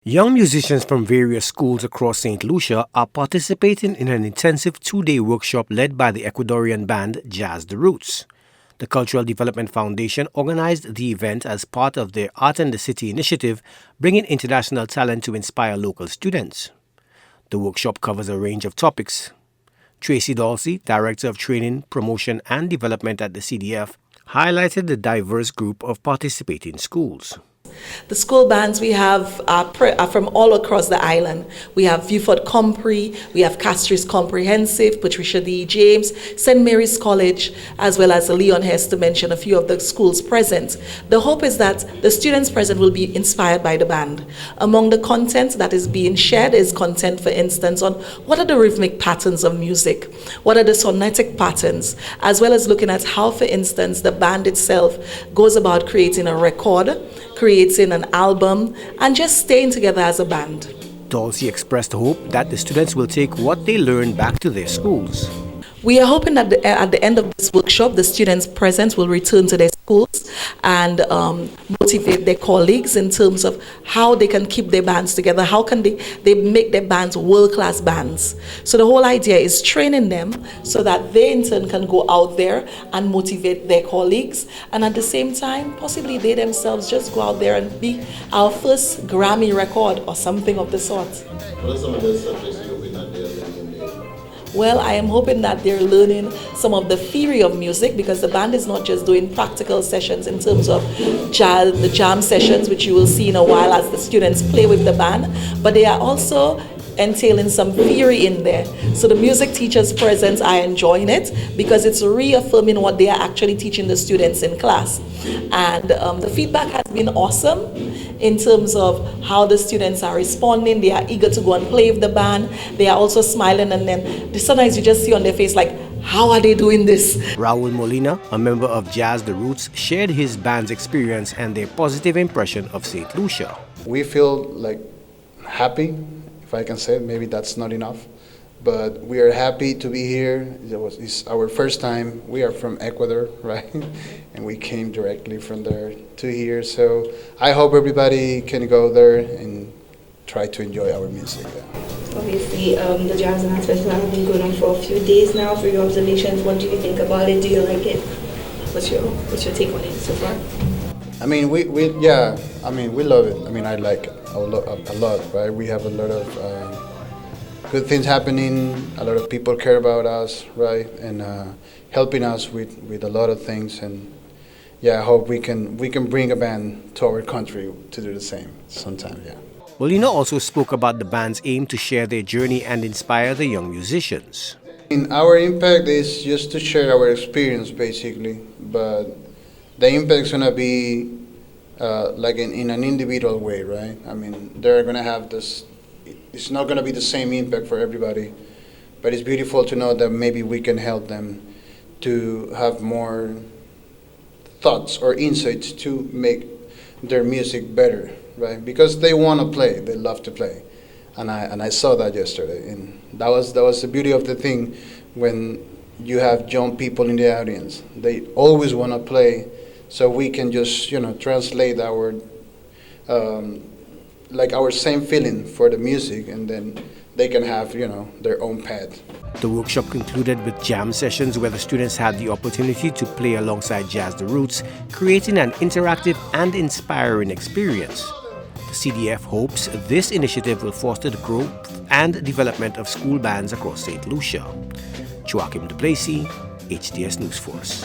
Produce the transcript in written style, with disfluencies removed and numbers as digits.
Young musicians from various schools across Saint Lucia are participating in an intensive 2-day workshop led by the Ecuadorian band Jazz the Roots. The Cultural Development Foundation organized the event as part of their Art in the City initiative, bringing international talent to inspire local students. The workshop covers a range of topics. Tracy Dalsey, Director of Training, Promotion and Development at the CDF, highlighted the diverse group of participating schools. The school bands we have are from all across the island. We have Viewford Compre, we have Castries Comprehensive, Patricia D. James, St. Mary's College, as well as Leon Hess, to mention a few of the schools present. The hope is that the students present will be inspired by the band. Among the content that is being shared is content, for instance, on what are the rhythmic patterns of music, what are the sonetic patterns, as well as looking at how, for instance, the band itself goes about creating a record, creating an album, and just staying together as a band. Dalsey expressed hope that the students will take what they learn back to their schools. We are hoping that at the end of this workshop, the students present will return to their schools and motivate their colleagues in terms of how they can keep their bands together, how can they make their bands world-class bands. So the whole idea is training them so that they in turn can go out there and motivate their colleagues, and at the same time, possibly they themselves just go out there and be our first Grammy record or something of the sort. What are some of the subjects you'll be not there learning in there? Well, I am hoping that they're learning some of the theory of music, because the band is not just doing practical sessions in terms of the jam sessions, which you will see in a while as the students play with the band, but they are also entailing some theory in there. So the music teachers present are enjoying it because it's reaffirming what they are actually teaching the students in class. And the feedback has been awesome in terms of how the students are responding. They are eager to go and play with the band. They are also smiling, and then sometimes you just see on their face like, how are they doing this? Raul Molina, a member of Jazz the Roots, shared his band's experience and their positive impression of Saint Lucia. We feel like happy, if I can say it. Maybe that's not enough, but we are happy to be here. It's our first time. We are from Ecuador, right? And we came directly from there to here. So I hope everybody can go there and try to enjoy our music. Obviously, the Jazz and Arts Festival has been going on for a few days now. For your observations, what do you think about it? Do you like it? What's your take on it so far? I mean, we love it. I mean, I like it a lot, right? We have a lot of good things happening. A lot of people care about us, right? And helping us with a lot of things. And yeah, I hope we can bring a band to our country to do the same sometime. Yeah. Molina also spoke about the band's aim to share their journey and inspire the young musicians. Our impact is just to share our experience, basically, but the impact is going to be like in an individual way, right? I mean, they're going to have this, it's not going to be the same impact for everybody, but it's beautiful to know that maybe we can help them to have more thoughts or insights to make their music better, right? Because they want to play, they love to play. And I saw that yesterday, and that was the beauty of the thing. When you have young people in the audience, they always want to play, so we can just translate our like our same feeling for the music, and then they can have their own path. The workshop concluded with jam sessions where the students had the opportunity to play alongside Jazz the Roots, creating an interactive and inspiring experience. The CDF hopes this initiative will foster the growth and development of school bands across Saint Lucia. Joachim Duplessis, HDS News Force.